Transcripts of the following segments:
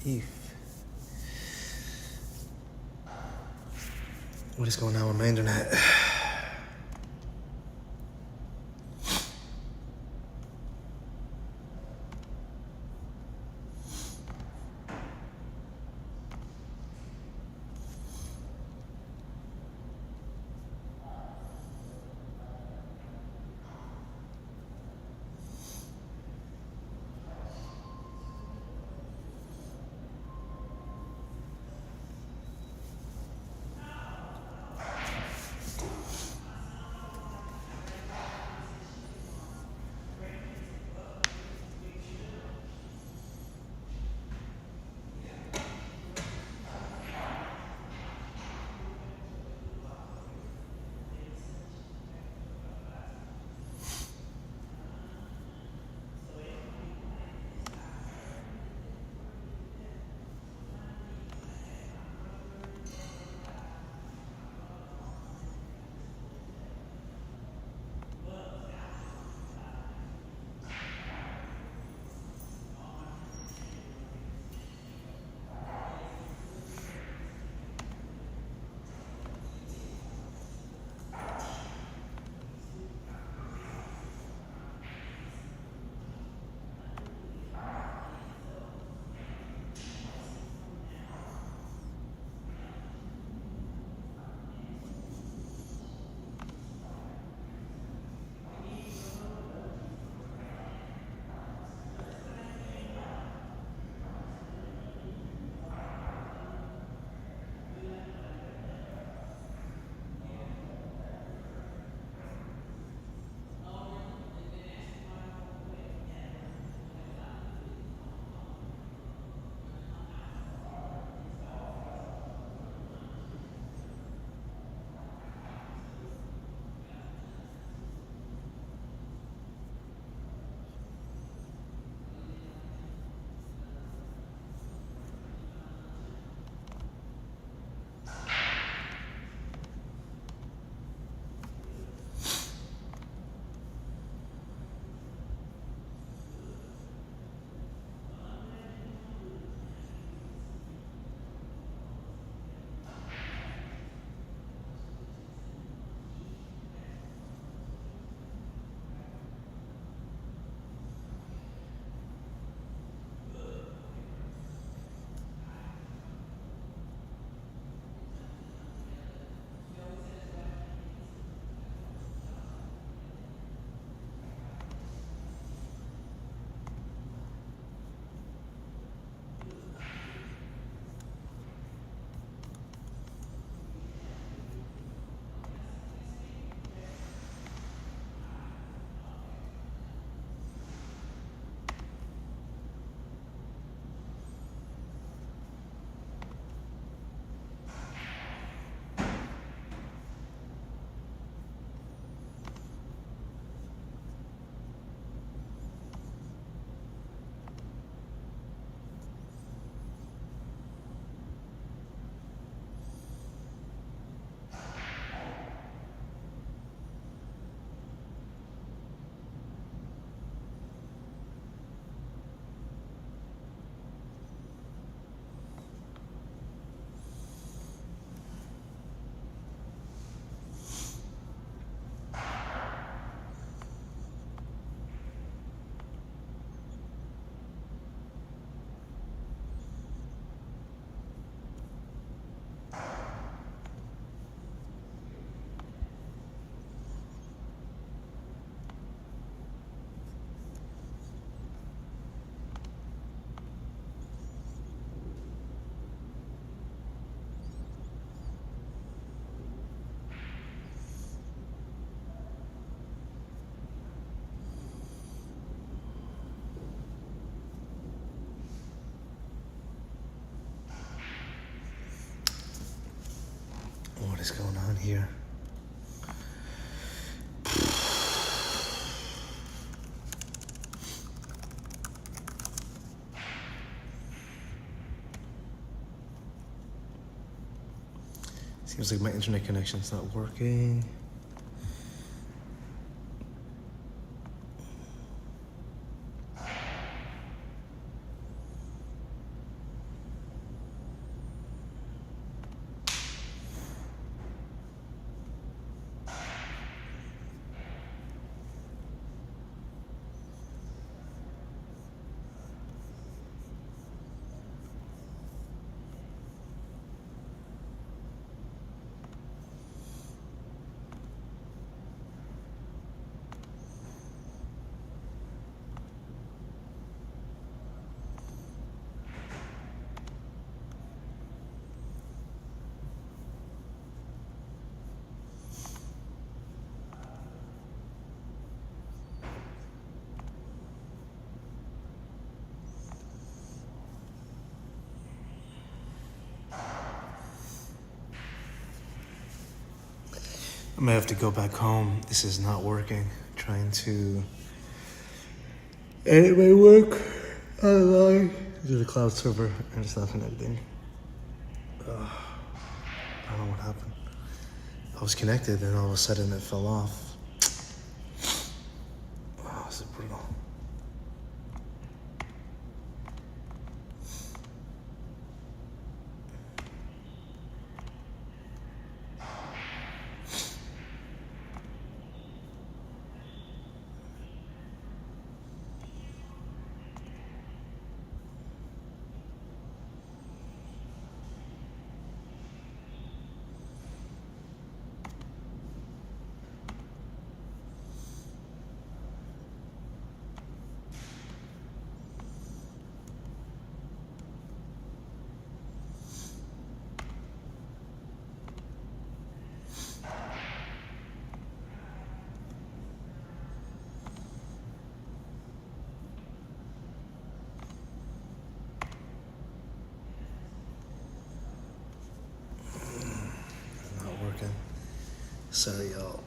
If. What is going on with my internet? What is going on here? Seems like my internet connection's not working. may have to go back home. This is not working. Trying to edit my work online to the cloud server and stuff and everything. I don't know what happened. I was connected and all of a sudden it fell off. Oh, this is brutal. Sorry, y'all.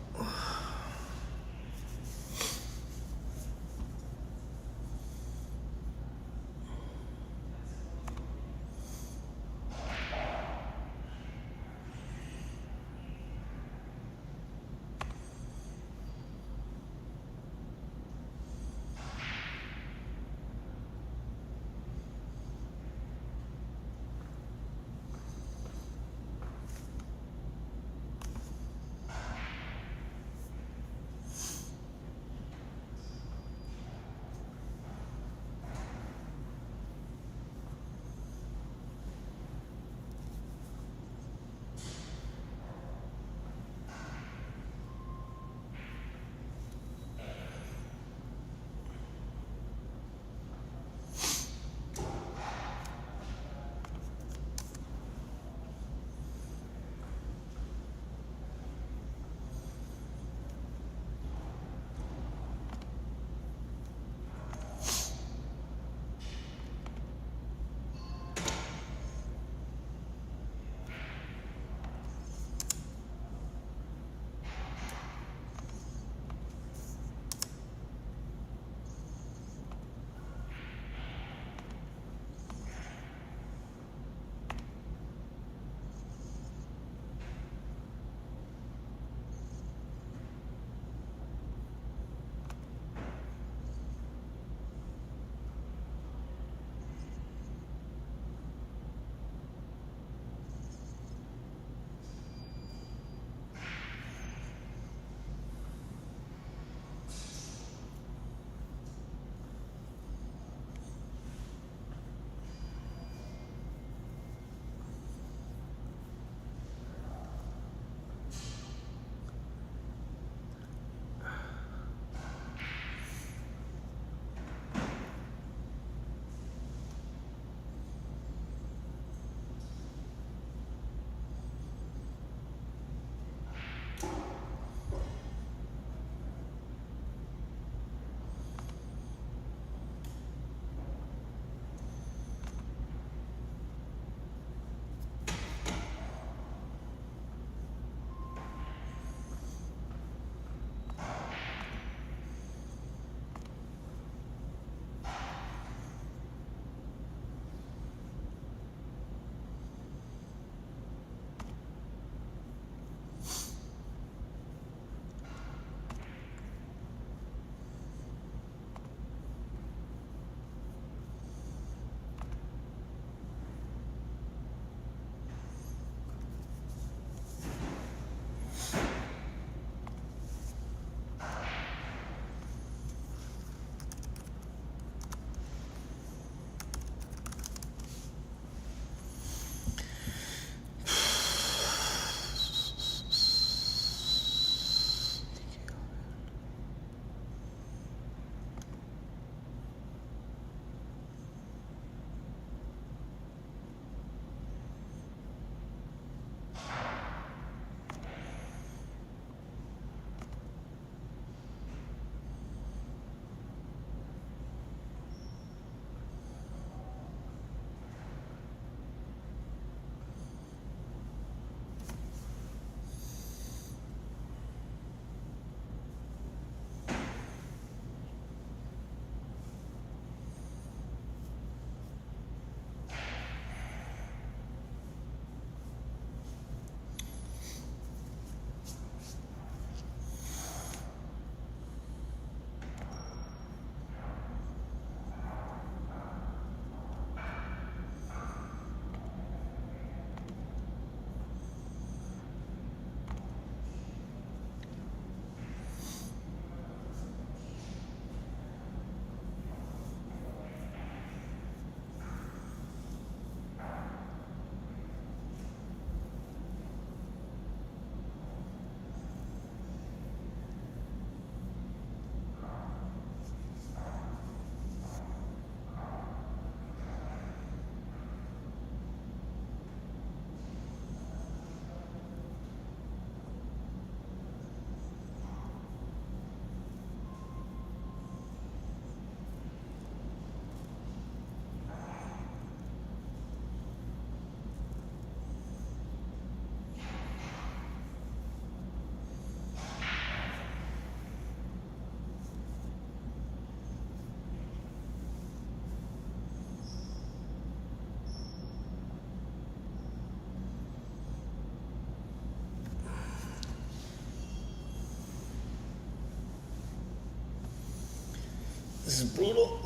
This is brutal.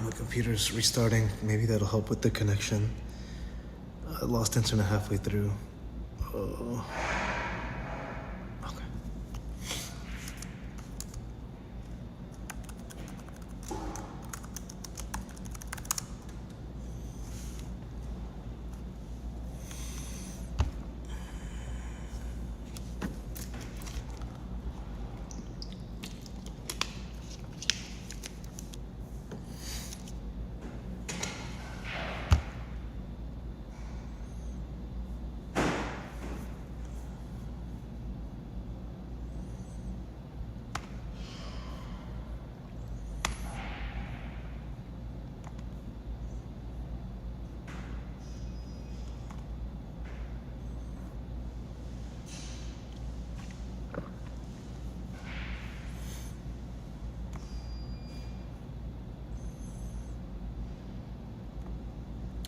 My computer's restarting. Maybe that'll help with the connection. I lost internet halfway through. Oh. Okay.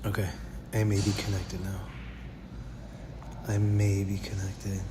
Okay, I may be connected now. I may be connected.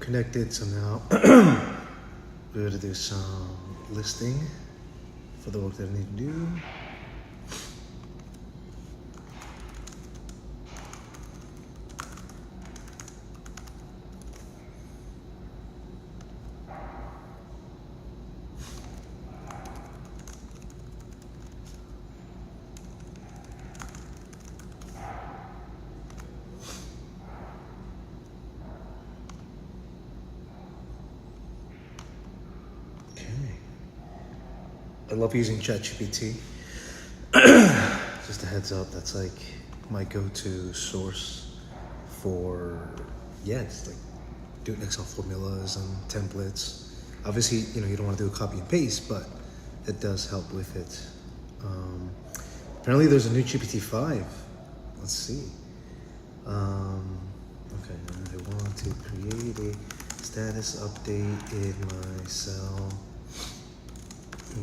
connected, so now we're gonna do some listing for the work that I need to do. I love using ChatGPT. Just a heads up, that's like my go-to source for, yeah, it's like doing Excel formulas and templates. Obviously, you don't want to do a copy and paste, but it does help with it. Apparently there's a new GPT-5. Let's see. Okay, I want to create a status update in my cell.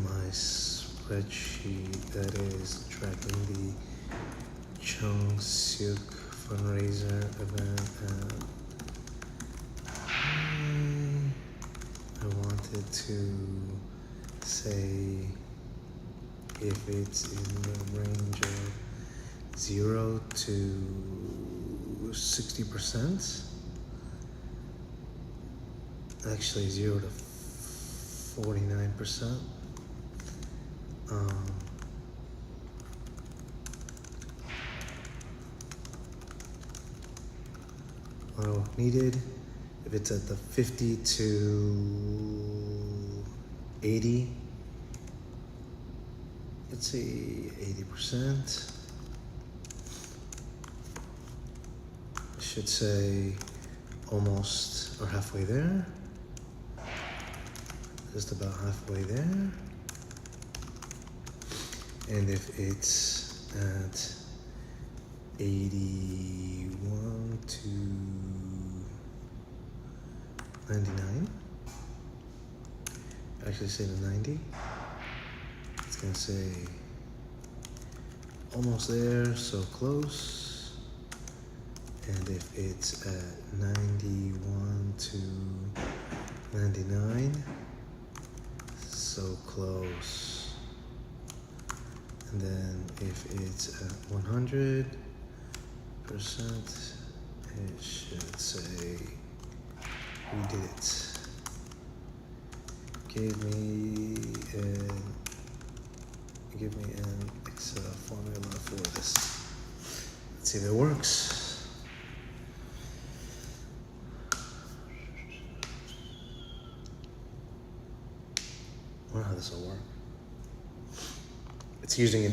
My spreadsheet that is tracking the Chung Suk fundraiser event, and I wanted to say if it's in the range of 0 to 60%, actually 0 to 49%. What needed, if it's at the 50 to 80, let's see, 80%. I should say almost or halfway there. Just about halfway there. And if it's at 81 to 99, actually say to 90, it's gonna say almost there, so close. And if it's at 91 to 99, so close. And then if it's at 100%, it should say we did it. Give me an Excel formula for this. Let's see if it works. I don't know how this will work. It's using an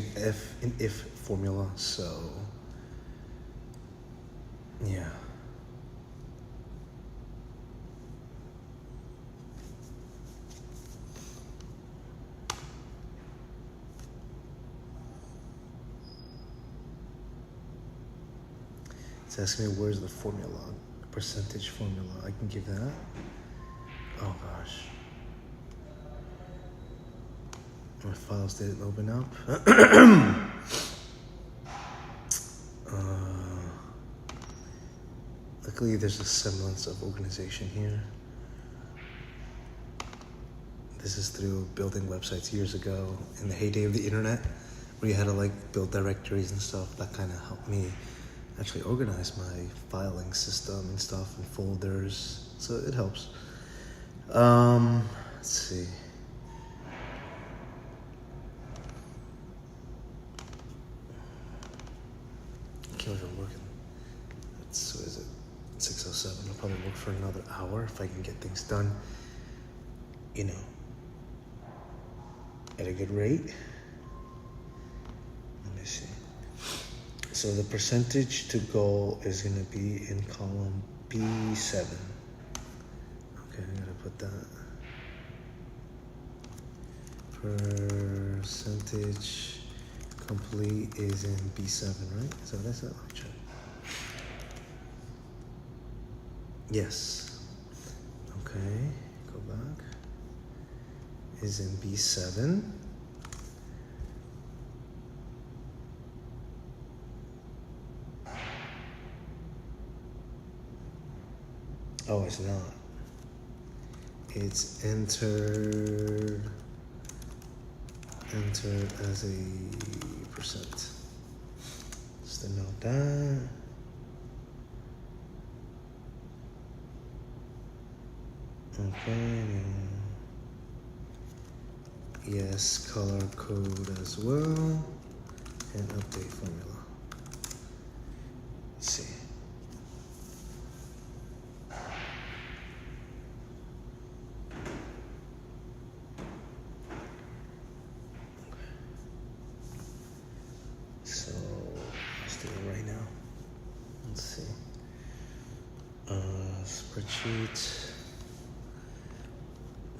if formula, so yeah. It's asking me where's the formula, percentage formula. I can give that. Oh gosh. My files didn't open up. Luckily, there's a semblance of organization here. This is through building websites years ago in the heyday of the internet, where you had to build directories and stuff. That kind of helped me actually organize my filing system and stuff and folders. So it helps. Let's see. I can't even work so is it 6:07? I'll probably work for another hour if I can get things done, at a good rate. Let me see. So the percentage to goal is going to be in column B7. Okay, I gotta put that. Percentage complete is in B7, right? So that's that. Let me check. Yes. Okay, go back. Is in B7. Oh, it's not. it's entered as a percent. Just denote that. Okay. Yes, color code as well, and update formula. Let's see. So let's do it right now. Let's see. Spreadsheet.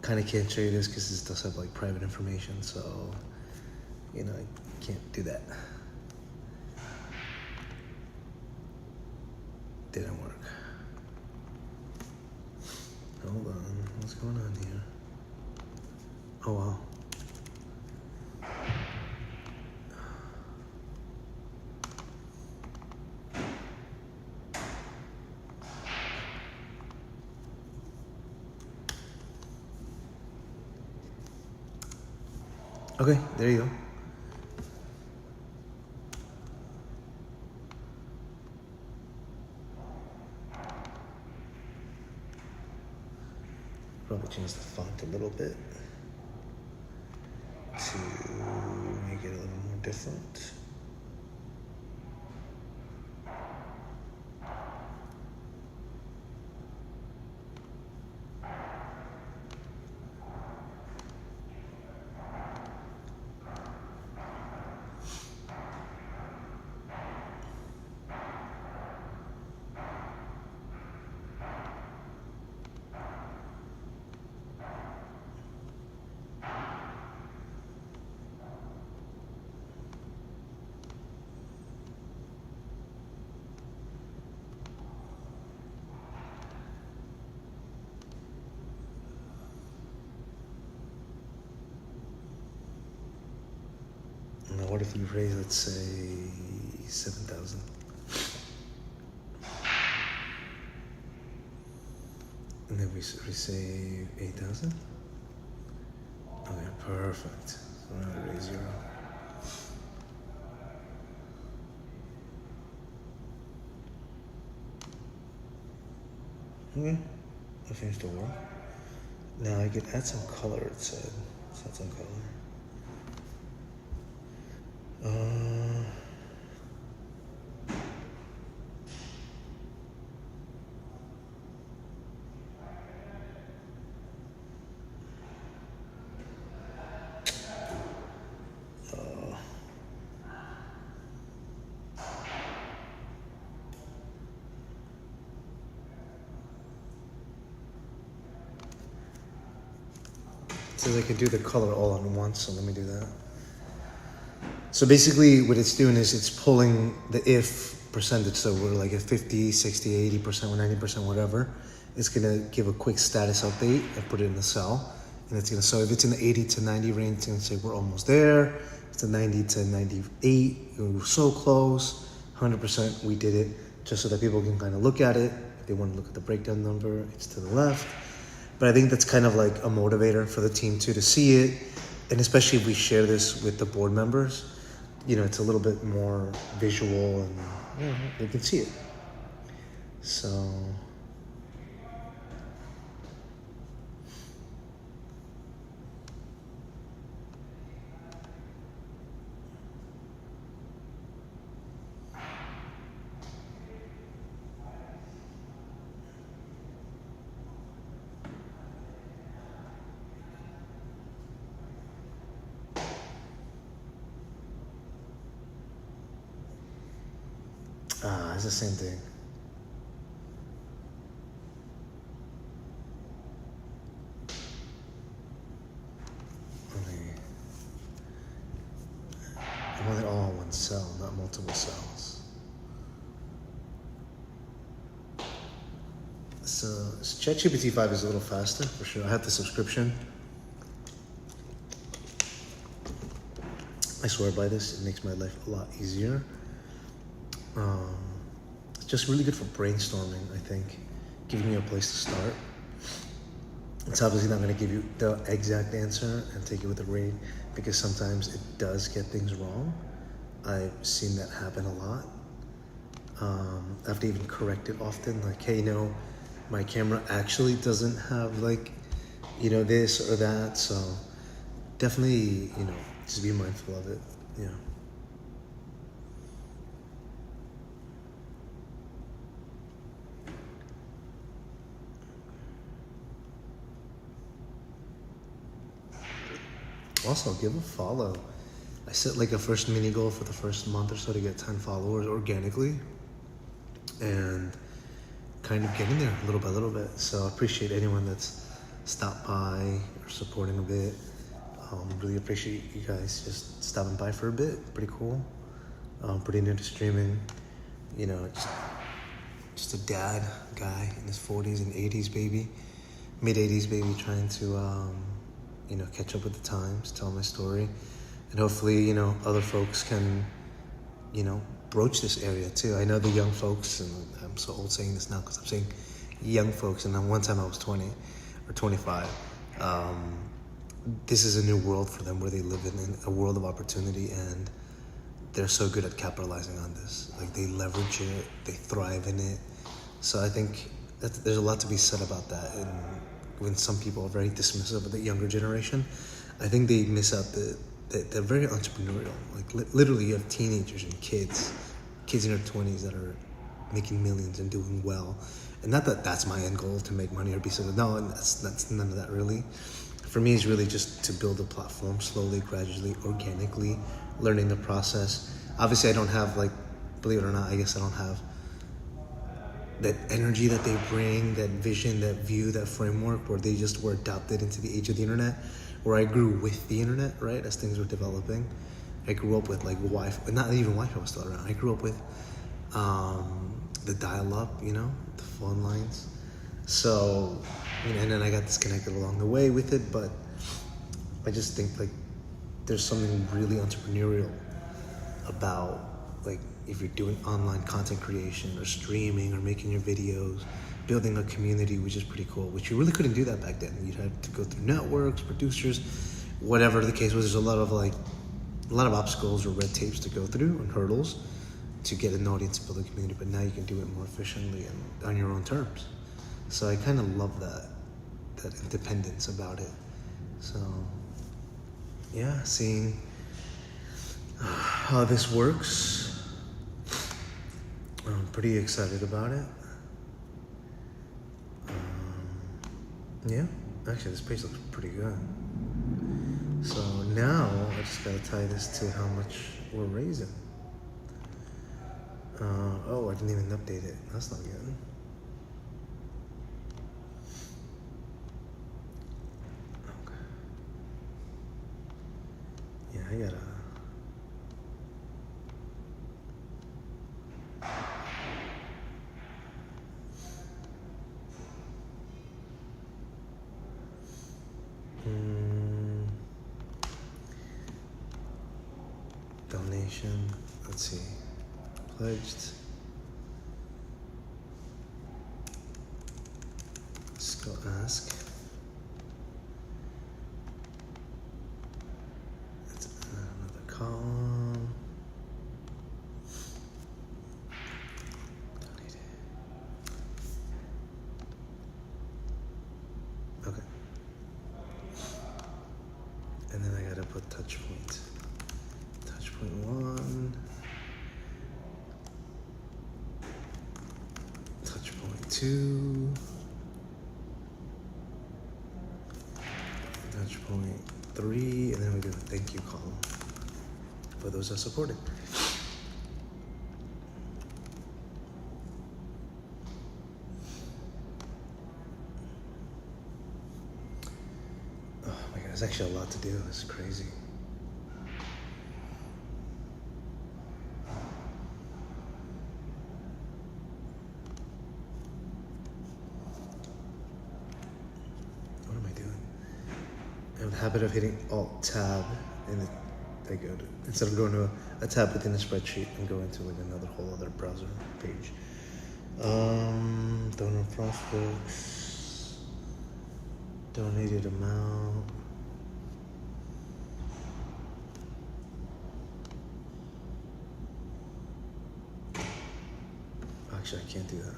Kind of can't show you this because this does have like private information, so you know I can't do that. Didn't work. Hold on, what's going on here? Oh wow. Okay, there you go. Probably change the font a little bit to make it a little more different. Now, what if you raise, let's say, 7,000? And then we save 8,000? Okay, perfect. So we're gonna raise 0. Okay, that seems to work. Now I could add some color, it said. Let's add some color. So they could do the color all at once, so let me do that. So basically what it's doing is it's pulling the if percentage, so we're like at 50, 60, 80%, or 90%, whatever. It's gonna give a quick status update and put it in the cell. And it's gonna, so if it's in the 80 to 90 range, it's gonna say we're almost there. If it's a 90 to 98, we're so close. 100% we did it, just so that people can kind of look at it. If they want to look at the breakdown number, it's to the left. But I think that's kind of like a motivator for the team too, to see it. And especially if we share this with the board members, you know, it's a little bit more visual and you know, they can see it. So. It's the same thing. I want it all in one cell, not multiple cells. So ChatGPT 5 is a little faster for sure. I have the subscription. I swear by this, it makes my life a lot easier. It's just really good for brainstorming, I think, giving you a place to start. It's obviously not going to give you the exact answer and take it with a grain, because sometimes it does get things wrong. I've seen that happen a lot. I have to even correct it often, like, hey, no, my camera actually doesn't have like, this or that. So definitely, just be mindful of it. Yeah. Also, give a follow. I set like a first mini goal for the first month or so to get 10 followers organically, and kind of getting there little by little bit. So I appreciate anyone that's stopped by or supporting a bit. Really appreciate you guys just stopping by for a bit. Pretty cool. Pretty new to streaming. Just a dad guy in his 40s and 80s baby, mid 80s baby, trying to catch up with the times, tell my story, and hopefully other folks can broach this area too. I know the young folks, and I'm so old saying this now because I'm saying young folks, and then one time I was 20 or 25. This is a new world for them where they live in a world of opportunity, and they're so good at capitalizing on this. Like, they leverage it, they thrive in it. So I think there's a lot to be said about that. And when some people are very dismissive of the younger generation, I think they miss out that they're very entrepreneurial. Like, literally, you have teenagers and kids in their 20s that are making millions and doing well. And not that that's my end goal, to make money or be so. No, that's none of that really. For me, it's really just to build a platform slowly, gradually, organically, learning the process. Obviously, I don't have, like, believe it or not, I guess I don't have that energy that they bring, that vision, that view, that framework, where they just were adopted into the age of the internet, where I grew with the internet, right, as things were developing. I grew up with, like, Wi-Fi, not even Wi-Fi was still around. I grew up with the dial-up, the phone lines. So, and then I got disconnected along the way with it, but I just think, like, there's something really entrepreneurial about, like, if you're doing online content creation or streaming or making your videos, building a community, which is pretty cool, which you really couldn't do that back then. You'd have to go through networks, producers, whatever the case was. There's a lot of obstacles or red tapes to go through and hurdles to get an audience, build a community, but now you can do it more efficiently and on your own terms. So I kind of love that independence about it. So yeah, seeing how this works, I'm pretty excited about it. Yeah, actually this page looks pretty good. So now I just gotta tie this to how much we're raising. I didn't even update it. That's not good. Okay. Yeah, I gotta. Donation. Let's see. Pledged. Let's go ask. That's another column. Donated. Okay. And then I gotta put touch point. Touch point 1. Touch point 2. Touch point 3. And then we do a thank you column for those that supported. Oh my God, there's actually a lot to do. It's crazy. What am I doing? I have the habit of hitting Alt-Tab and I go to, instead of going to a tab within a spreadsheet, and go into like another whole other browser page. Donor prospects. Donated amount. Actually, I can't do that.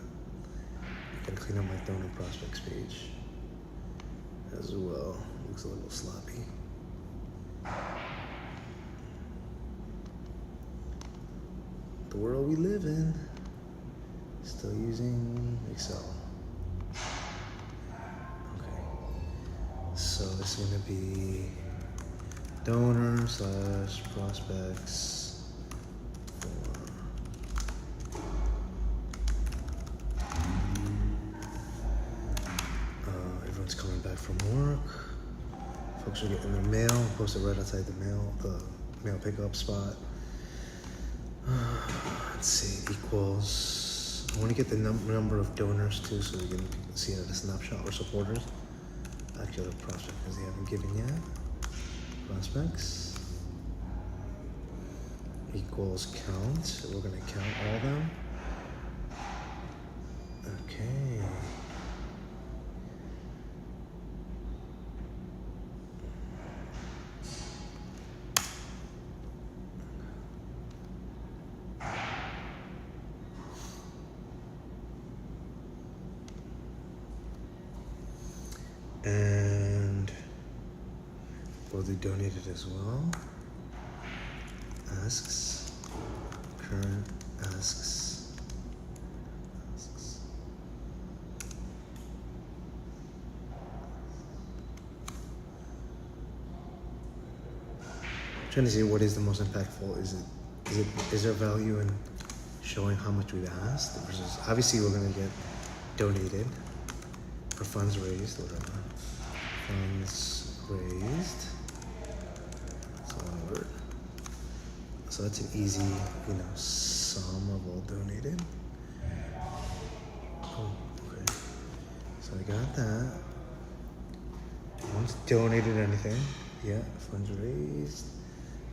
I can clean up my donor prospects page as well. Looks a little sloppy. The world we live in. Still using Excel. Okay. So this is gonna be donor / prospects. Everyone's coming back from work. Folks are getting their mail. Post it right outside the mail pickup spot. Let's see, equals. I want to get the number of donors too, so we can see it at a snapshot or supporters. Actually, the prospect because they haven't given yet. Prospects equals count. We're gonna count all of them. Okay. And we'll do donated as well. Asks, current asks. I'm trying to see what is the most impactful. Is there value in showing how much we've asked versus obviously we're gonna get donated for funds raised, whatever. Funds raised. That's one word. So that's an easy, sum of all donated. Oh, okay. So I got that. Once donated anything, yeah, funds raised.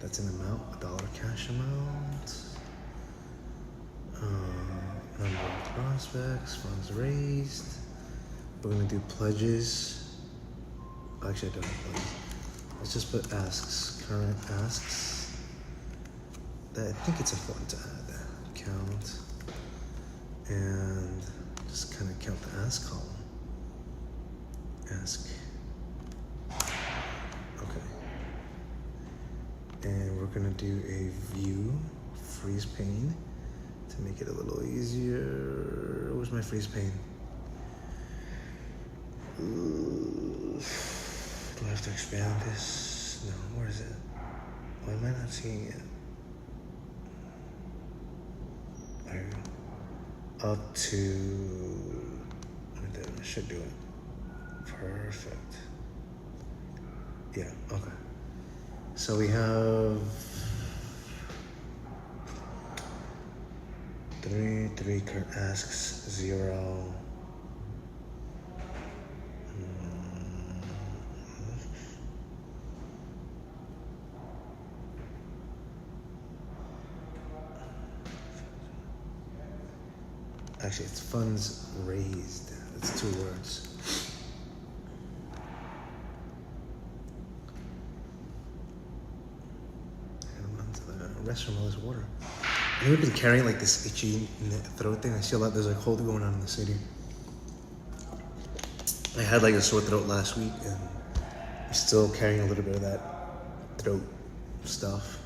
That's an amount, $1 cash amount. Number of prospects, funds raised. We're gonna do pledges. Actually, I don't have pledges. Let's just put asks, current asks. I think it's important to add that. Count. And just kind of count the ask column. Ask. Okay. And we're gonna do a view freeze pane to make it a little easier. Where's my freeze pane? Do I have to expand this? No, where is it? Why am I not seeing it? There we go. Up to, I should do it. Perfect. Yeah, okay. So we have three current asks, 0. Actually, it's funds raised. That's 2 words. I'm gonna run to the restroom all this water. I've never been carrying like this itchy throat thing. I see a lot. There's like cold going on in the city. I had like a sore throat last week, and I'm still carrying a little bit of that throat stuff.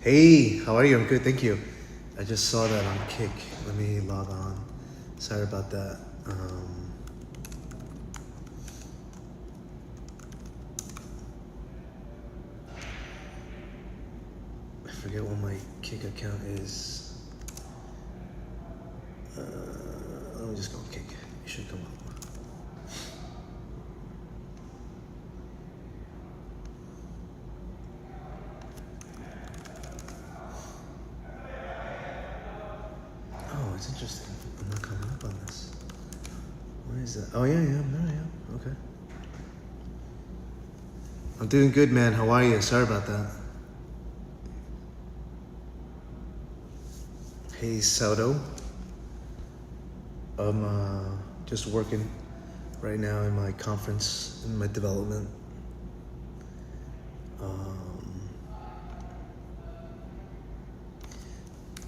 Hey, how are you? I'm good, thank you. I just saw that on Kick. Let me log on. Sorry about that. I forget what my Kick account is. Let me just go Kick. It should come up. It's interesting. I'm not coming up on this. Where is that? Oh, yeah. Okay. I'm doing good, man. How are you? Sorry about that. Hey, Soto. I'm just working right now in my conference, in my development.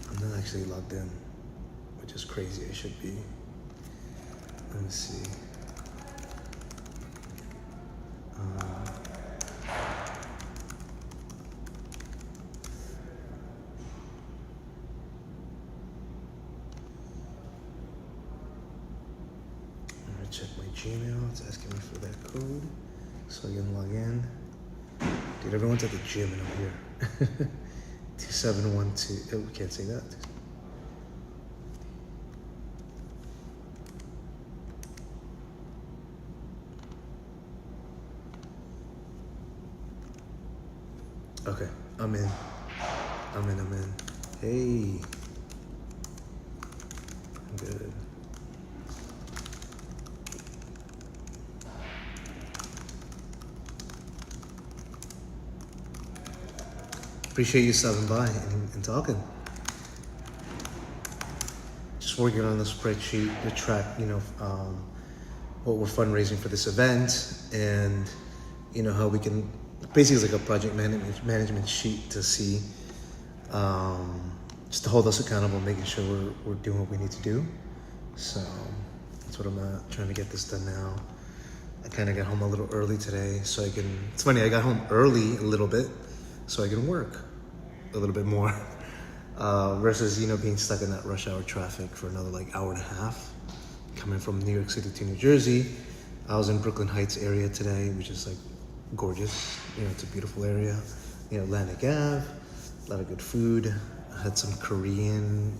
I'm not actually logged in, which is crazy. I should be. Let me see. I'm gonna check my Gmail. It's asking me for that code so I can log in. Dude, everyone's at the gym and I'm here. 2712. Oh, we can't say that. Okay, I'm in. Hey. I'm good. Appreciate you stopping by and talking. Just working on the spreadsheet to track, what we're fundraising for this event, and how we can basically it's like a project management sheet to see, just to hold us accountable, making sure we're doing what we need to do. So that's what I'm trying to get this done now. I kind of got home a little early today, so I can. It's funny, I got home early a little bit, so I can work a little bit more, versus being stuck in that rush hour traffic for another hour and a half. Coming from New York City to New Jersey, I was in Brooklyn Heights area today, which is gorgeous. It's a beautiful area. Atlantic Ave, a lot of good food. I had some Korean.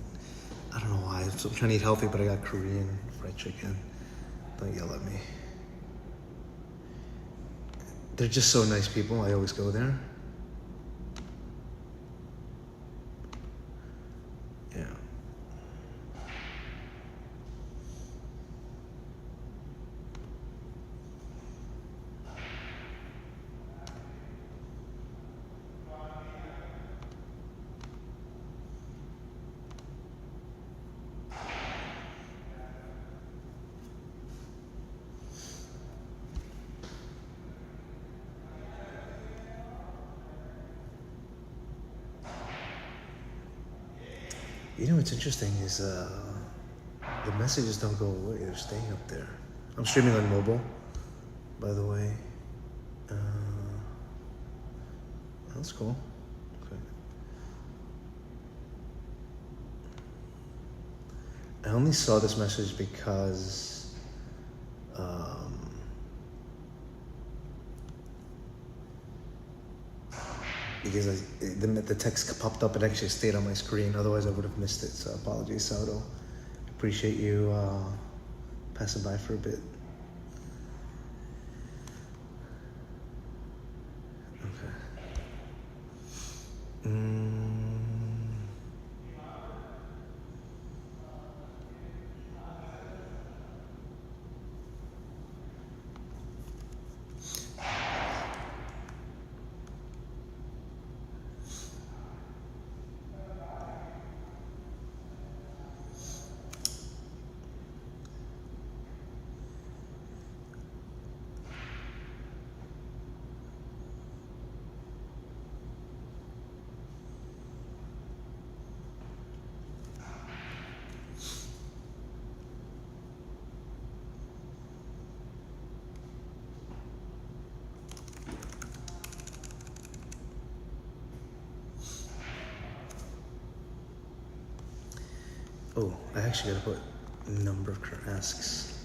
I don't know why. I'm trying to eat healthy, but I got Korean fried chicken. Don't yell at me. They're just so nice people. I always go there. Yeah. What's interesting is the messages don't go away. They're staying up there. I'm streaming on mobile, by the way. That's cool. Okay. I only saw this message because the text popped up and actually stayed on my screen. Otherwise, I would have missed it. So apologies, Saudo. Appreciate you passing by for a bit. Okay. Oh, I actually gotta put number of current asks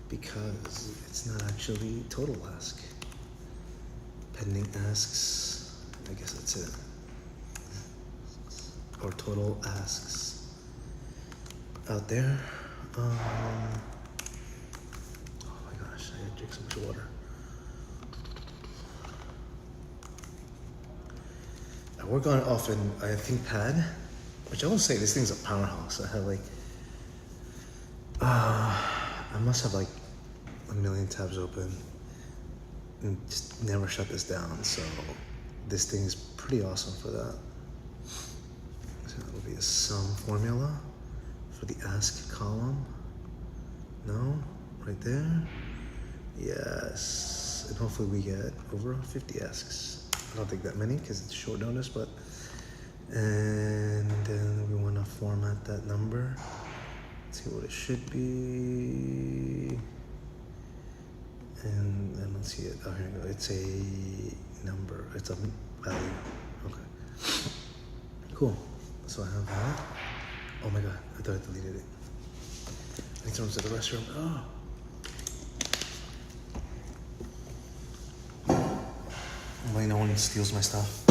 because it's not actually total ask. Pending asks, I guess that's it. Or total asks out there. Oh my gosh, I gotta drink so much water. I work on it often, I think ThinkPad, which I will say this thing's a powerhouse. I have I must have a million tabs open and just never shut this down. So this thing is pretty awesome for that. So it'll be a sum formula for the ask column. No? Right there? Yes. And hopefully we get over 50 asks. I don't think that many because it's short notice, but. And then we want to format that number. Let's see what it should be. And I don't see it. Oh, here we go. It's a number. It's a value. Okay. Cool. So I have that. Oh my god. I thought I deleted it. I need to run to the restroom. Oh. Hopefully no one steals my stuff.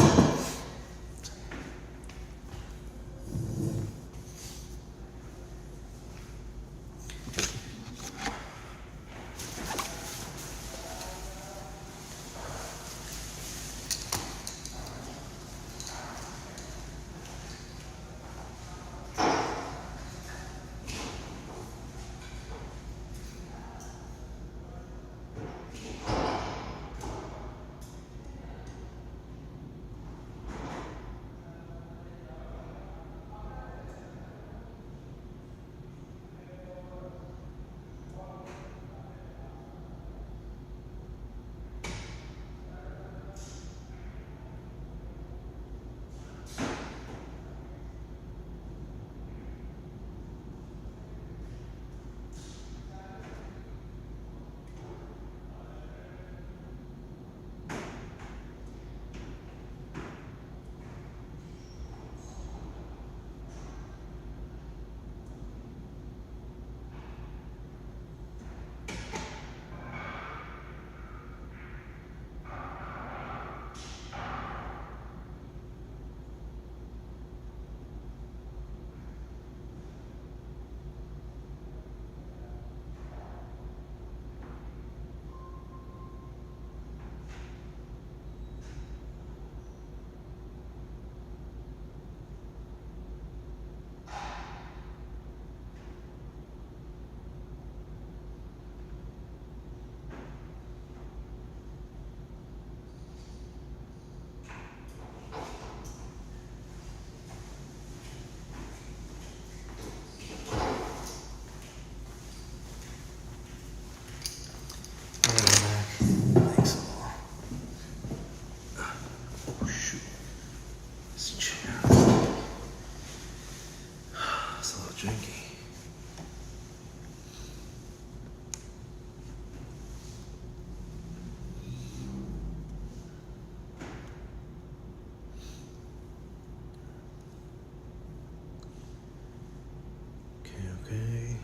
Okay.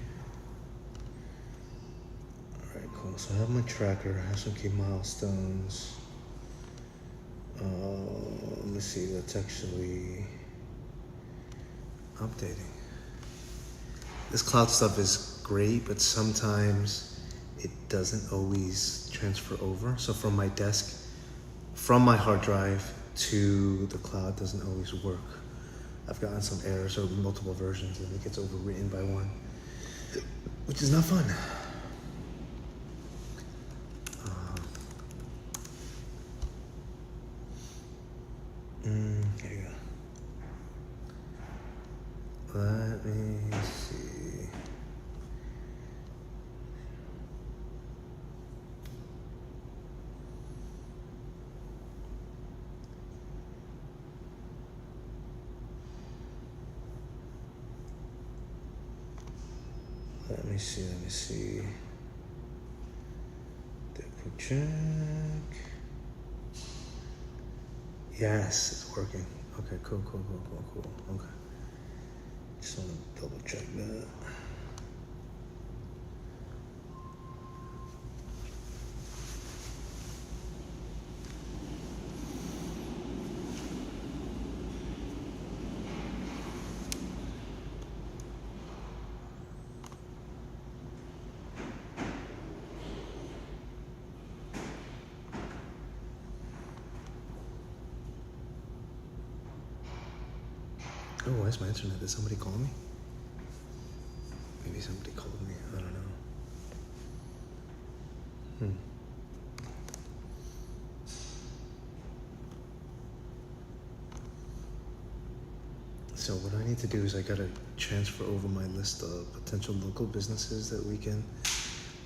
Alright, cool. So I have my tracker. I have some key milestones. Let me see. That's actually updating. This cloud stuff is great, but sometimes it doesn't always transfer over. So from my desk, from my hard drive to the cloud doesn't always work. I've gotten some errors over multiple versions and it gets overwritten by one, which is not fun. Here you go. Let me see. Let me see. Do a quick check. Yes, it's working. Okay, cool. Okay. Just want to double check that. Oh, why is my internet? Did somebody call me? Maybe somebody called me. I don't know. So what I need to do is I gotta transfer over my list of potential local businesses that we can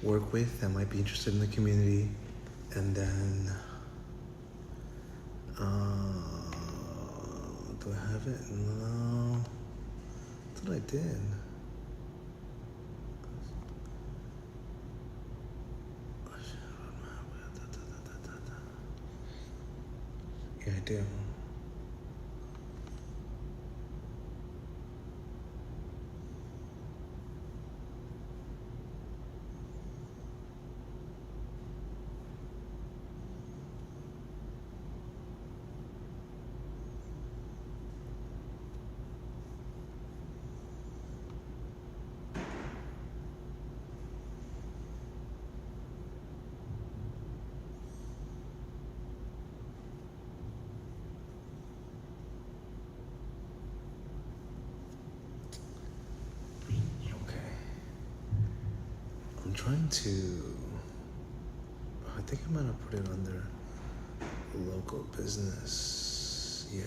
work with that might be interested in the community, and then do I have it? No, I thought I did. Yeah, I do. I'm trying to, I think I'm gonna put it under local business. Yeah.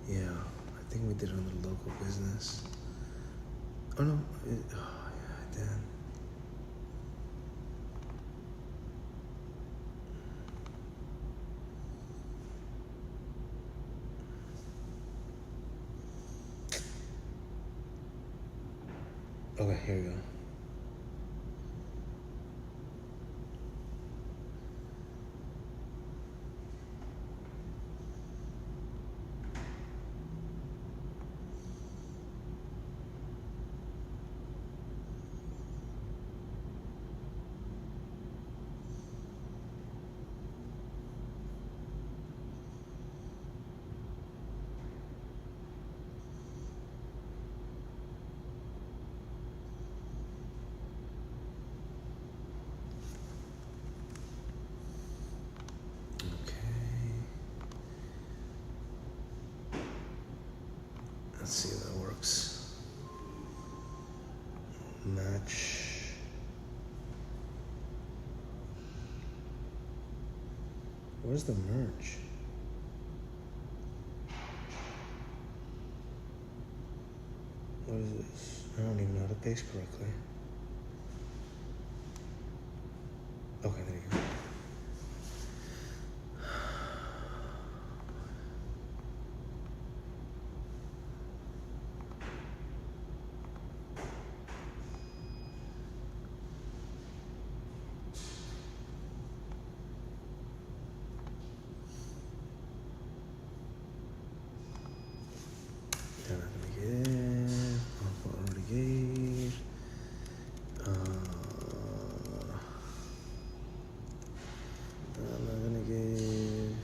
Yeah, I think we did it under local business. Oh no, oh yeah, I did. Okay, here we go. Let's see if that works. Match. Where's the merge? What is this? I don't even know how to paste correctly. Okay, there you go. They're not gonna get it. Papa already gave. I'm not gonna give.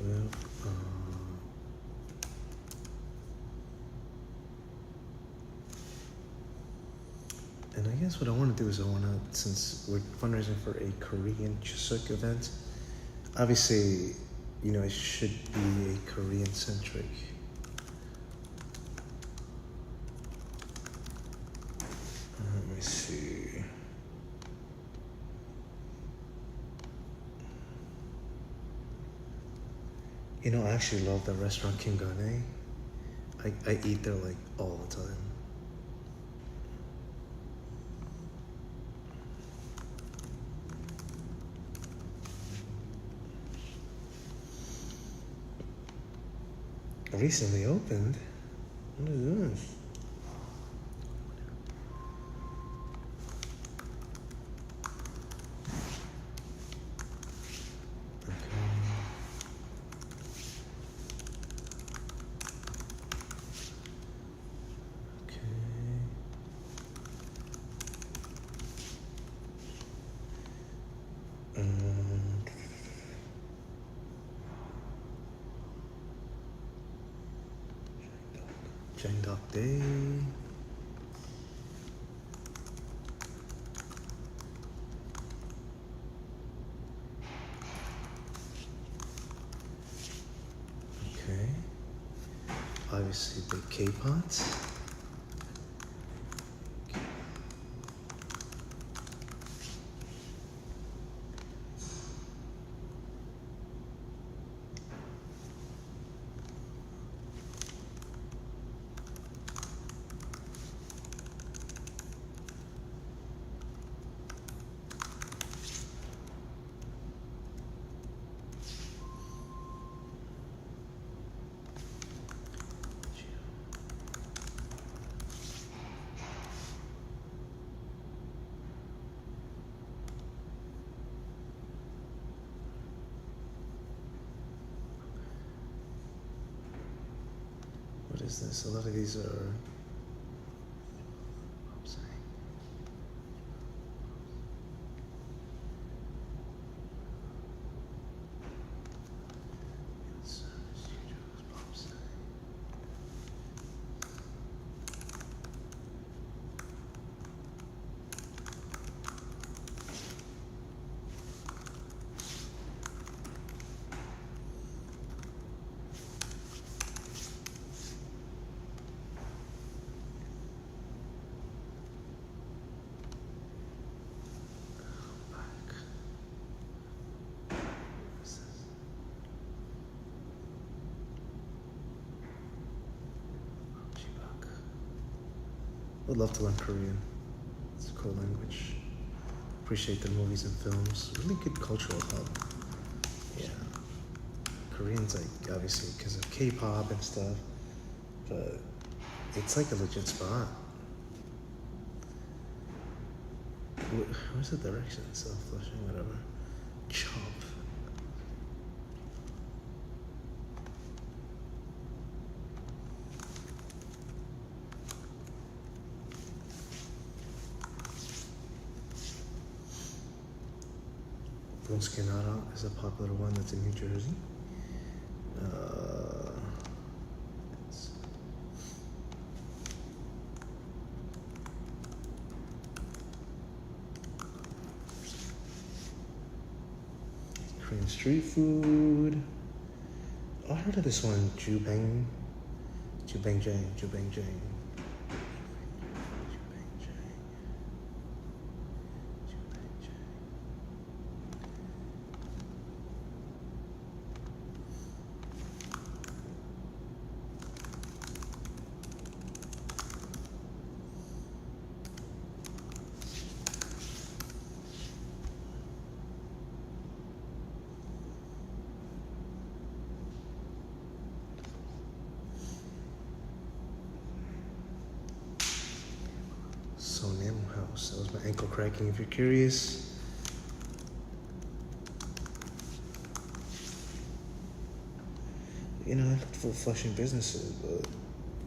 Well, and I guess what I want to do is since we're fundraising for a Korean Chuseok event, obviously, you know, it should be a Korean-centric. Let me see. You know, I actually love that restaurant, Kim Gane. I eat there like all the time. Recently opened. What is this? Jangdok Day. obviously big K-pots. What is this? A lot of these are. Would love to learn Korean. It's a cool language. Appreciate the movies and films. Really good cultural hub. Yeah. Korean's like, obviously, because of K-pop and stuff, but it's like a legit spot. Where's the direction? Self-flushing, whatever. Chomp. Skinada is a popular one that's in New Jersey. Korean street food. Oh, I heard of this one, Jubang Jang. House. That was my ankle cracking, if you're curious. You know, I looked for Flushing businesses, but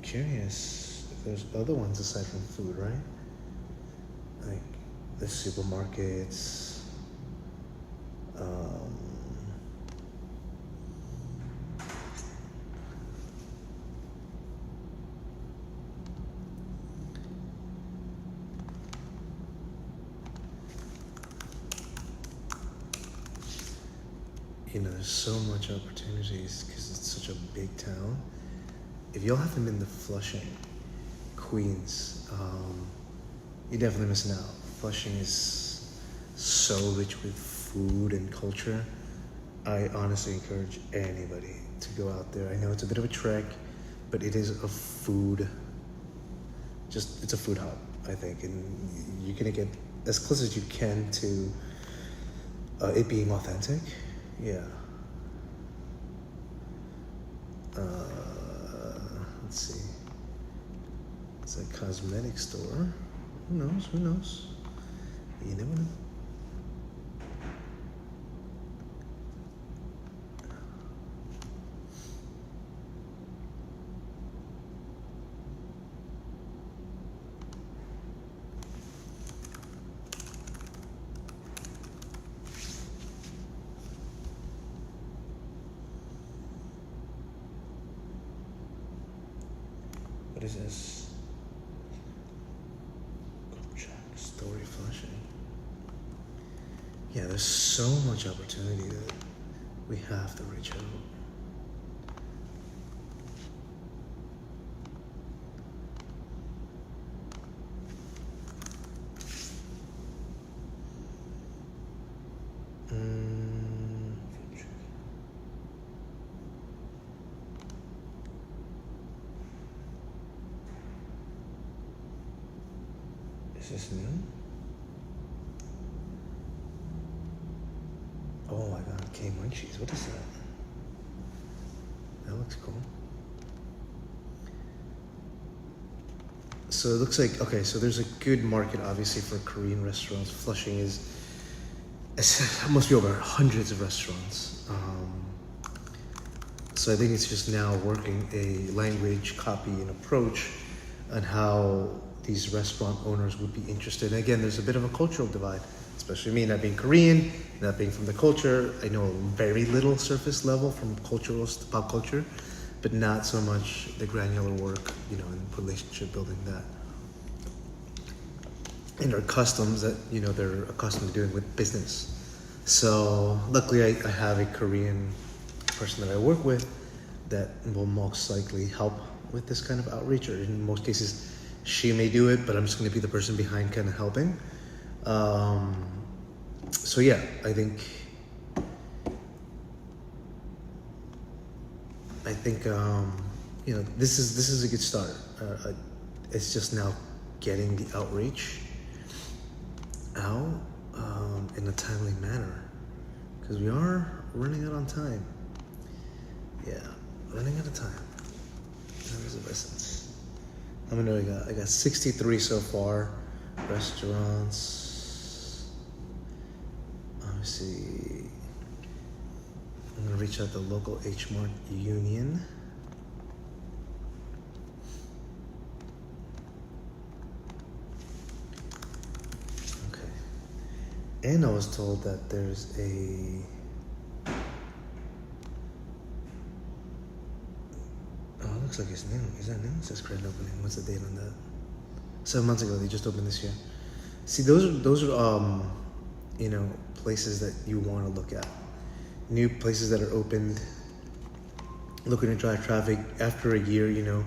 curious if there's other ones aside from food, right? Like the supermarkets. You know, there's so much opportunities because it's such a big town. If y'all haven't been to Flushing, Queens, you're definitely missing out. Flushing is so rich with food and culture. I honestly encourage anybody to go out there. I know it's a bit of a trek, but it is a food, it's a food hub, I think. And you're gonna get as close as you can to it being authentic. Yeah. Let's see. It's a cosmetic store. Who knows? You never know. What is this? Story Flushing. Yeah, there's so much opportunity that we have to reach out. this new? Oh my god, K Munchies. What is that? That looks cool. So it looks like, okay, so there's a good market obviously for Korean restaurants. Flushing is, it must be over hundreds of restaurants. So I think it's just now working a language, copy, and approach on how these restaurant owners would be interested. And again, there's a bit of a cultural divide, especially me not being Korean, not being from the culture. I know very little surface level from culturals to pop culture, but not so much the granular work, you know, and relationship building that. And their customs that, you know, they're accustomed to doing with business. So luckily I have a Korean person that I work with that will most likely help with this kind of outreach, or in most cases she may do it, but I'm just going to be the person behind kind of helping. So yeah, I think you know, this is a good start. It's just now getting the outreach out in a timely manner, because we are running out on time. Yeah, running out of time. Time is of essence. How many do I got 63 so far. Restaurants. Let me see. I'm gonna reach out to local H-Mart Union. Okay. And I was told that there's a looks like it's new. Is that new? It says grand opening. What's the date on that? 7 months ago. They just opened this year. See, those are you know, places that you want to look at. New places that are opened, looking to drive traffic. After a year, you know,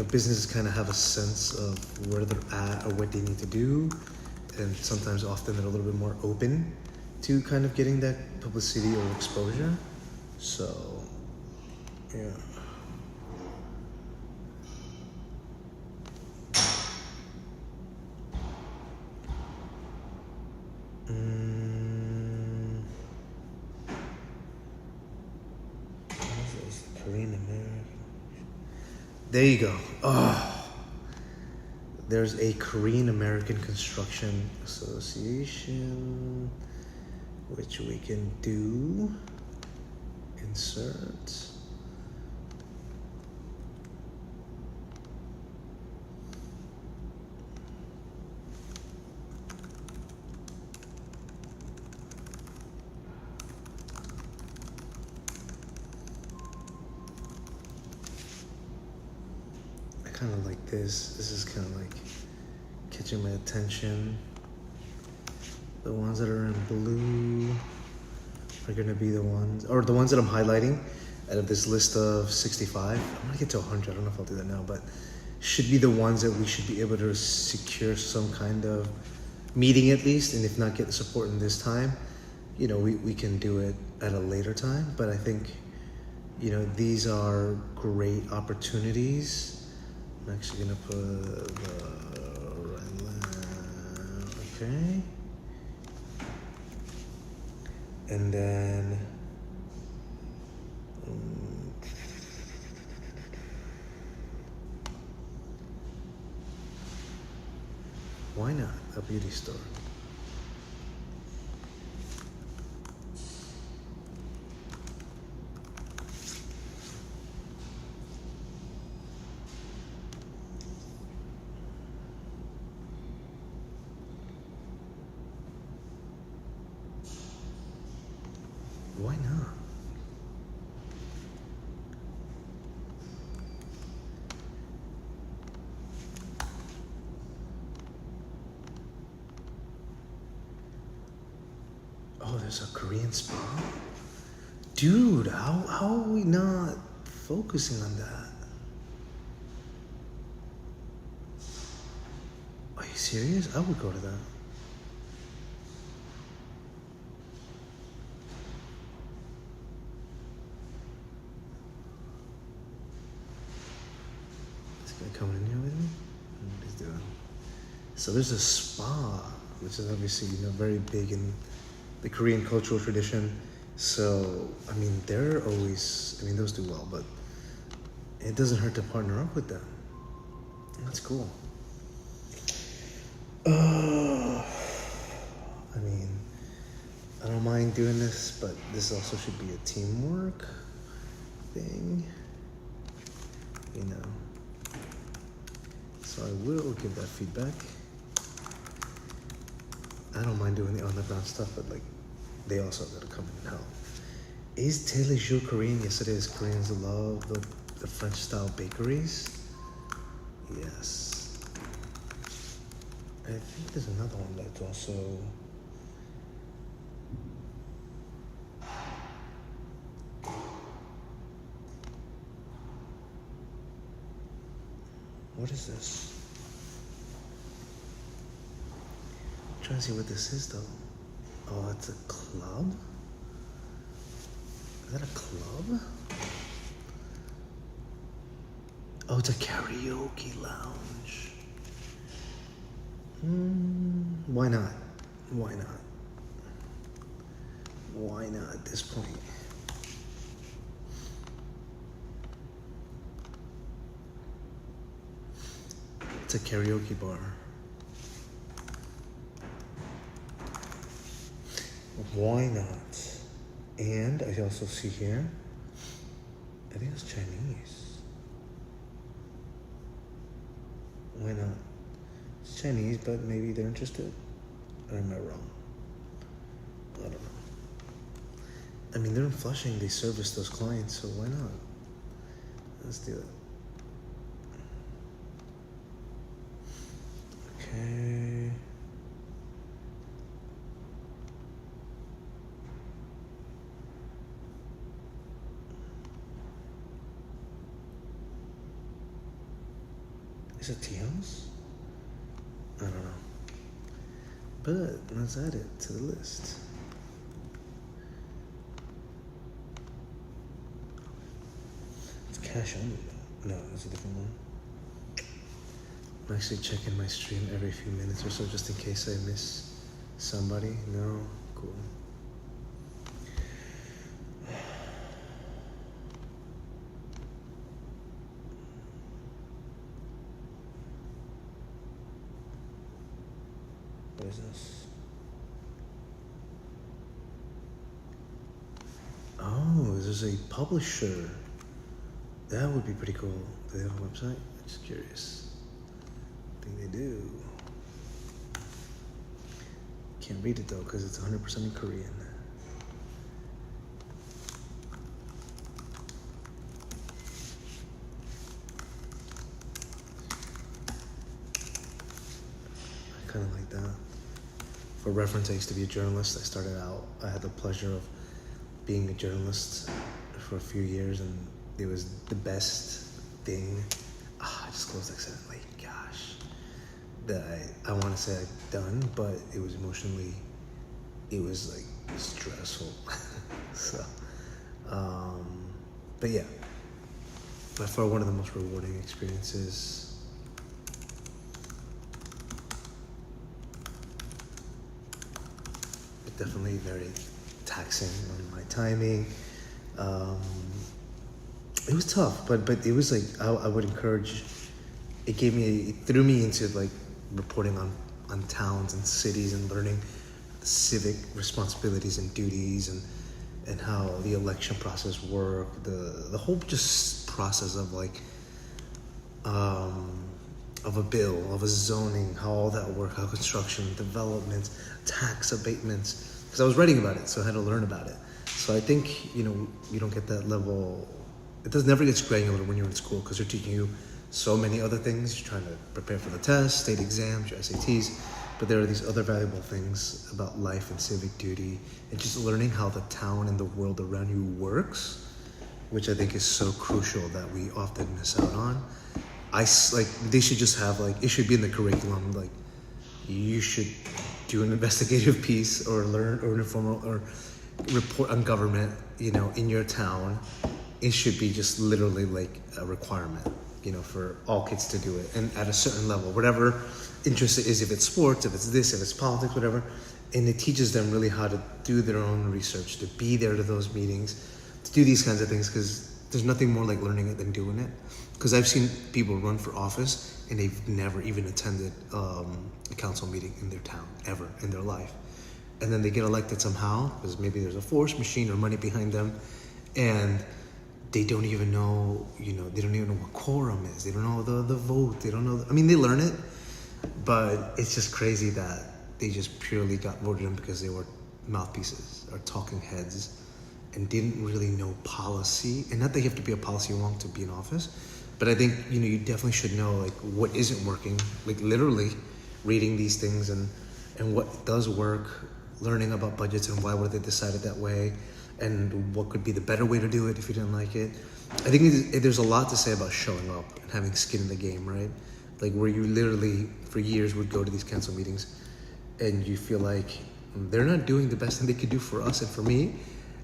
businesses kind of have a sense of where they're at or what they need to do, and sometimes, often, they're a little bit more open to kind of getting that publicity or exposure. So, yeah. Korean American. There you go. Oh, there's a Korean American Construction Association, which we can do. Insert. Kind of like this. This is kind of like catching my attention. The ones that are in blue are gonna be the ones, or the ones that I'm highlighting out of this list of 65. I'm gonna get to 100. I don't know if I'll do that now, but should be the ones that we should be able to secure some kind of meeting at least, and if not get the support in this time, you know, we can do it at a later time. But I think, you know, these are great opportunities. I'm actually gonna put the right line, okay, and then why not a beauty store? Why not? Oh, there's a Korean spa? Dude, how are we not focusing on that? Are you serious? I would go to that. Coming in here with me? What he's doing? So there's a spa, which is obviously, very big in the Korean cultural tradition. So, I mean, those do well, but it doesn't hurt to partner up with them. That's cool. I mean, I don't mind doing this, but this also should be a teamwork thing, So I will give that feedback. I don't mind doing the underground stuff, but they also gotta come in and help. Is Téléjour Korean? Yes, it is. Koreans love the French style bakeries. Yes. I think there's another one that's also. What is this? I'm trying to see what this is though. Oh, it's a club? Is that a club? Oh, it's a karaoke lounge. Why not? Why not? Why not at this point? It's a karaoke bar. Why not? And I also see here, I think it's Chinese. Why not? It's Chinese, but maybe they're interested. Or am I wrong? I don't know. I mean, they're in Flushing. They service those clients, so why not? Let's do it. Okay. Is it tea house? I don't know. But let's add it to the list. It's cash only though. No, that's a different one. I'm actually checking my stream every few minutes or so just in case I miss somebody. No? Cool. What is this? Oh, this is a publisher. That would be pretty cool. Do they have a website? I'm just curious. I think they do. Can't read it though because it's 100% in Korean. I kind of like that. For reference, I used to be a journalist. I started out, I had the pleasure of being a journalist for a few years, and it was the best thing. I just closed accidentally. Gosh. That I want to say I've done, but it was emotionally, it was like stressful. So, but yeah, by far one of the most rewarding experiences. But definitely very taxing on my timing. It was tough, but it was like, I would encourage, it threw me into like reporting on towns and cities and learning civic responsibilities and duties and how the election process worked, the whole just process of like, of a bill, of a zoning, how all that worked, how construction, development, tax abatements, because I was writing about it, so I had to learn about it. So I think, you don't get that level. It never gets granular when you're in school because they're teaching you so many other things. You're trying to prepare for the test, state exams, your SATs, but there are these other valuable things about life and civic duty and just learning how the town and the world around you works, which I think is so crucial that we often miss out on. They should just have it should be in the curriculum. Like, you should do an investigative piece or learn or an informal or report on government, in your town. It should be just literally like a requirement. for all kids to do it, and at a certain level, whatever interest it is, if it's sports, if it's this, if it's politics, whatever. And it teaches them really how to do their own research, to be there to those meetings, to do these kinds of things, because there's nothing more like learning it than doing it. Because I've seen people run for office and they've never even attended a council meeting in their town, ever in their life. And then they get elected somehow, because maybe there's a force, machine, or money behind them, and they don't even know, they don't even know what quorum is. They don't know the vote. They don't know. They learn it, but it's just crazy that they just purely got voted in because they were mouthpieces or talking heads and didn't really know policy. And not that you have to be a policy wonk to be in office, but I think, you definitely should know like what isn't working, like literally reading these things and what does work, learning about budgets and why were they decided that way, and what could be the better way to do it if you didn't like it. I think there's a lot to say about showing up and having skin in the game, right? Like where you literally for years would go to these council meetings and you feel like they're not doing the best thing they could do for us and for me.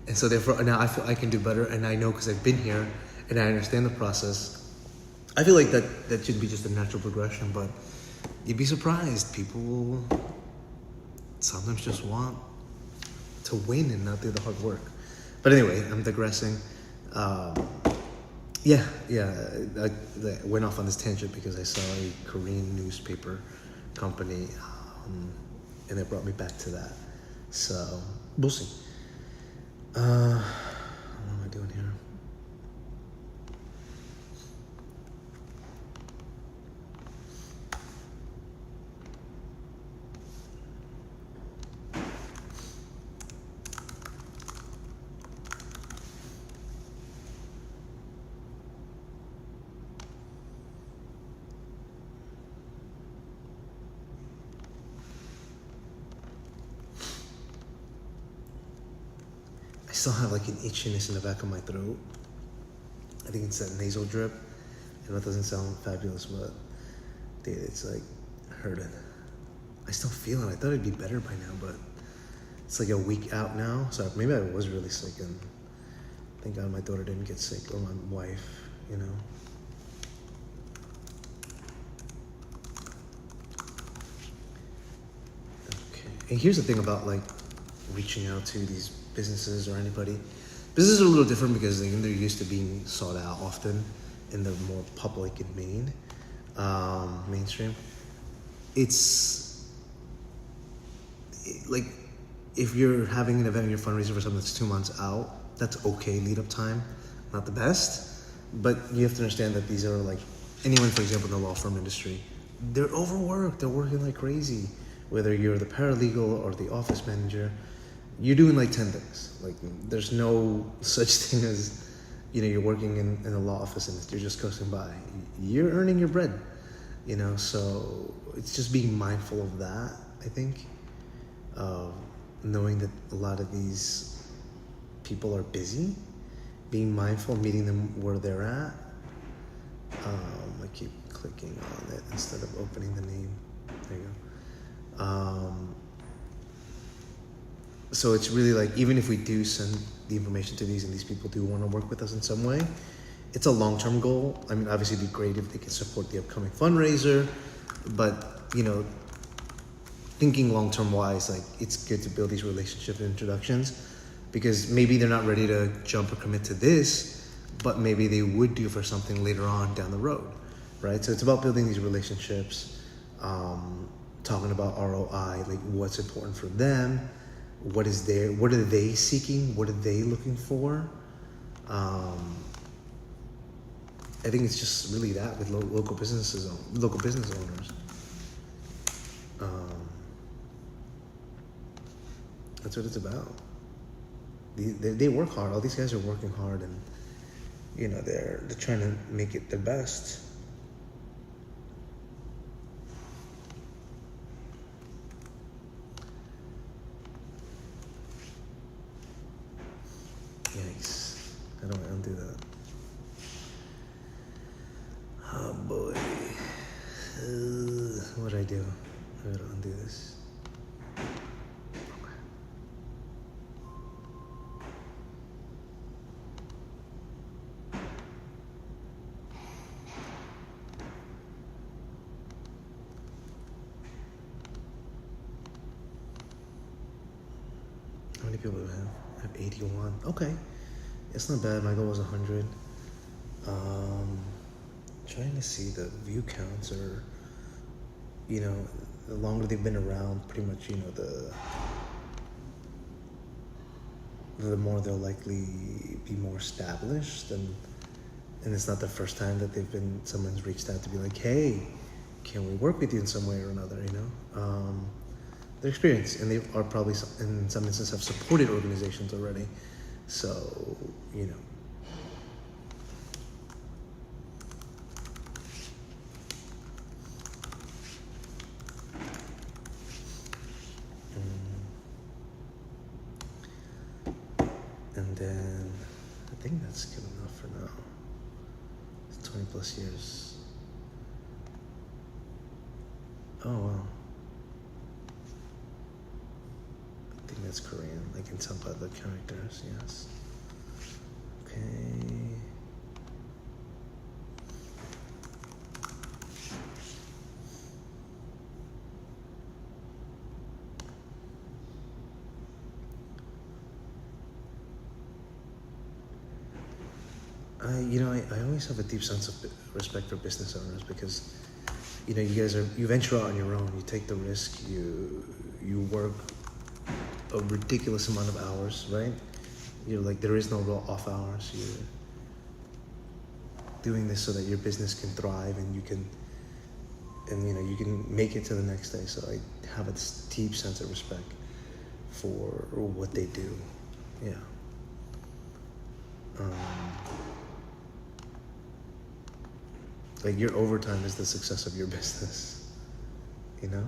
And so therefore now I feel I can do better, and I know because I've been here and I understand the process. I feel like that should be just a natural progression, but you'd be surprised. People sometimes just want to win and not do the hard work. But anyway, I'm digressing. I went off on this tangent because I saw a Korean newspaper company, and it brought me back to that. So we'll see. What am I doing here? I still have like an itchiness in the back of my throat. I think it's that nasal drip. I know it doesn't sound fabulous, but dude, it's like hurting. I still feel it. I thought it'd be better by now, but it's like a week out now. So maybe I was really sick, and thank God my daughter didn't get sick, or my wife, Okay. And here's the thing about like reaching out to these businesses or anybody. Businesses are a little different because they're used to being sought out often in the more public and mainstream. It's like if you're having an event, you're fundraising for something that's 2 months out, that's okay lead up time, not the best, but you have to understand that these are like anyone, for example, in the law firm industry, they're overworked, they're working like crazy. Whether you're the paralegal or the office manager, you're doing like 10 things. Like there's no such thing as, you're working in a law office and you're just coasting by. You're earning your bread, so it's just being mindful of that, I think. Knowing that a lot of these people are busy, being mindful, meeting them where they're at. I keep clicking on it instead of opening the name. There you go. So it's really like, even if we do send the information to these and these people do want to work with us in some way, it's a long-term goal. Obviously it'd be great if they could support the upcoming fundraiser, but thinking long-term wise, like it's good to build these relationship introductions, because maybe they're not ready to jump or commit to this, but maybe they would do for something later on down the road, right? So it's about building these relationships, talking about ROI, like what's important for them, what are they seeking, what are they looking for. I think it's just really that with local business owners. That's what it's about. They work hard. All these guys are working hard, and they're trying to make it their best. Yikes. How do I undo that? Oh boy. What do I do? I gotta undo this. many people do I have? I have 81. Okay, it's not bad. My goal was 100. Trying to see the view counts, or the longer they've been around, pretty much the more they'll likely be more established, and it's not the first time that someone's reached out to be like, hey, can we work with you in some way or another, They're experienced, and they are probably, in some instances, have supported organizations already. So, And then I think that's good enough for now. It's 20 plus years. Oh wow. I think that's Korean. I can tell by the characters, yes. Okay. I always have a deep sense of respect for business owners, because you venture out on your own, you take the risk, you work a ridiculous amount of hours, right? There is no real off hours. You're doing this so that your business can thrive, and you can make it to the next day. So I have a deep sense of respect for what they do. Yeah. Your overtime is the success of your business, Okay,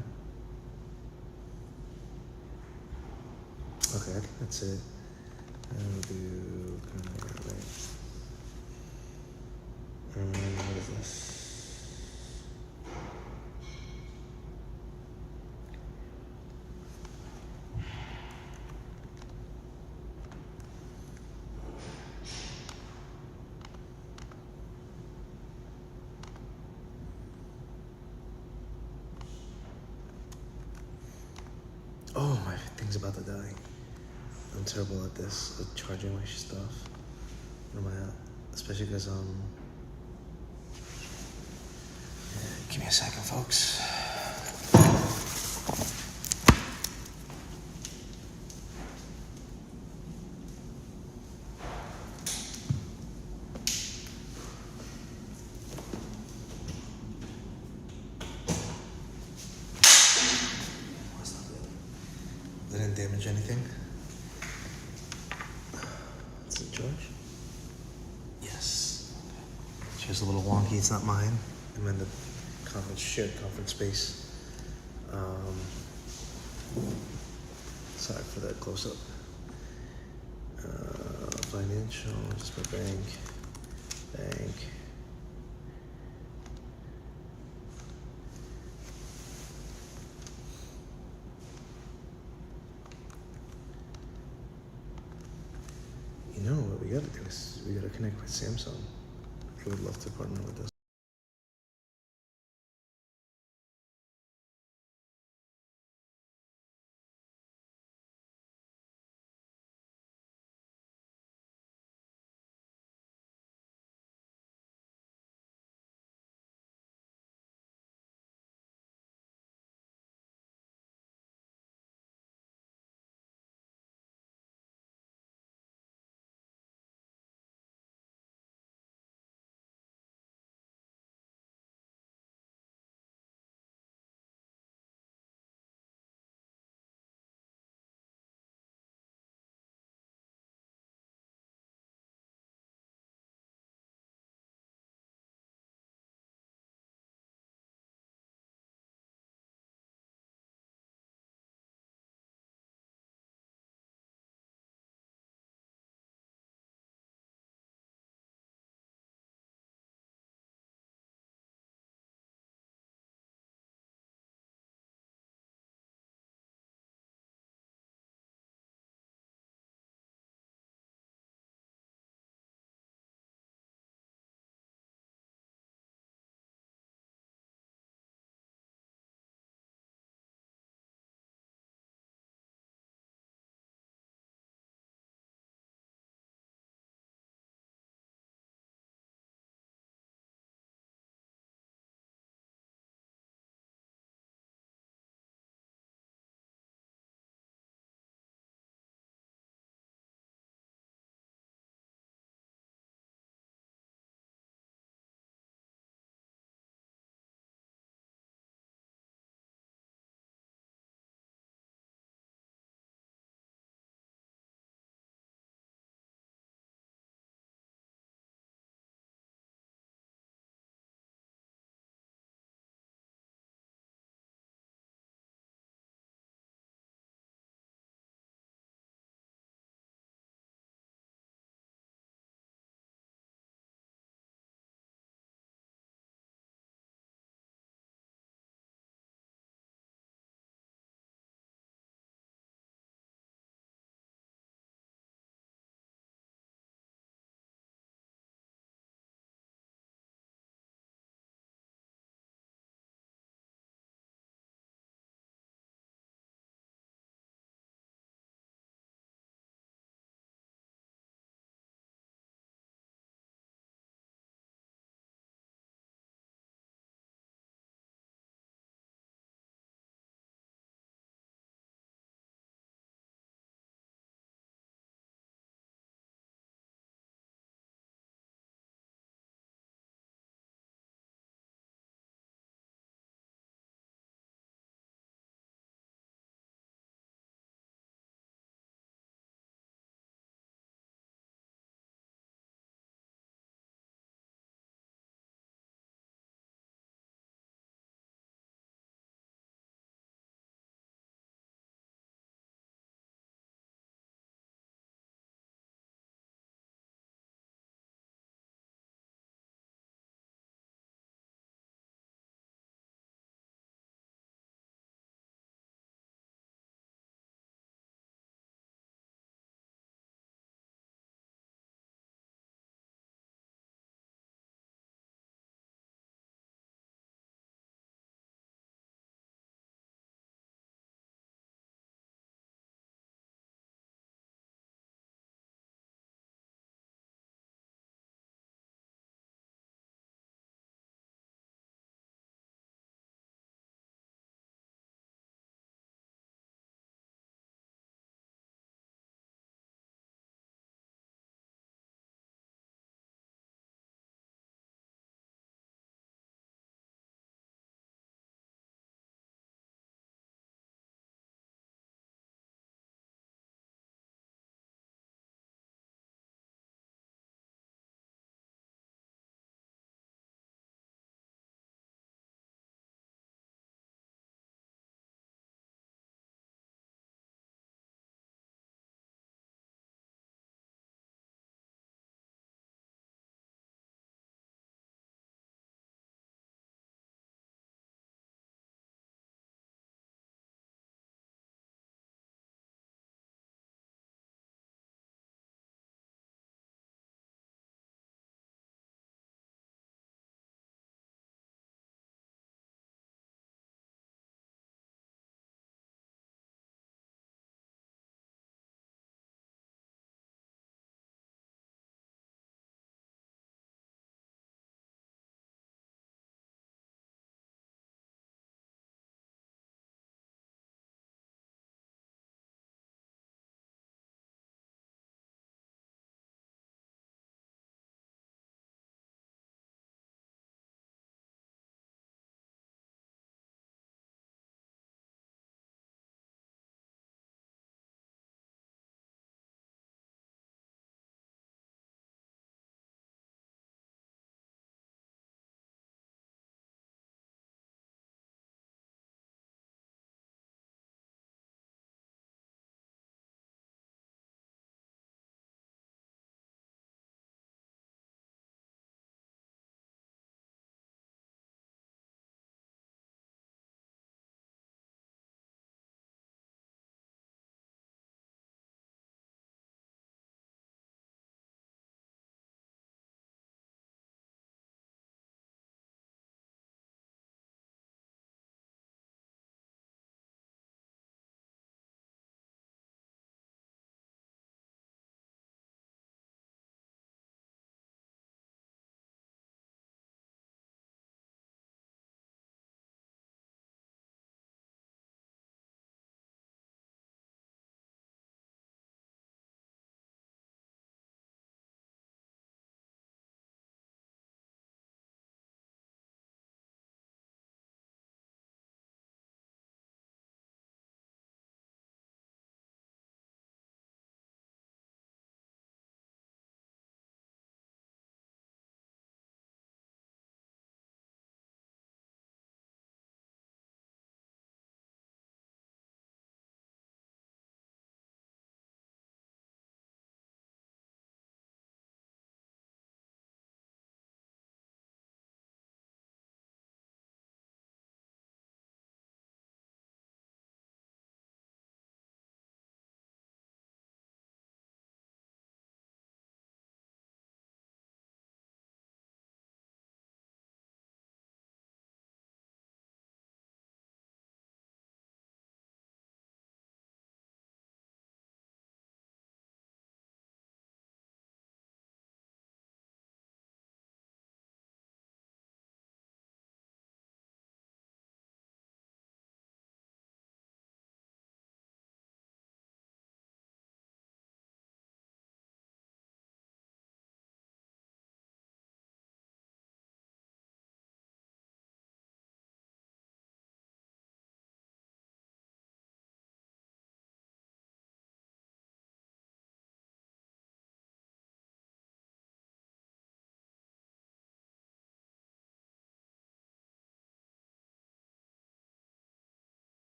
I think that's it. I'll do, what is this? Oh, my thing's about to die. I'm terrible at this, at charging my stuff. Where am I at? Especially because, give me a second, folks. Didn't damage anything. Is it George? Yes. Chair's a little wonky, it's not mine. I'm in the shared conference space. Sorry for that close up. Financial, just my bank. What we gotta do is we gotta connect with Samsung. They would love to partner with us.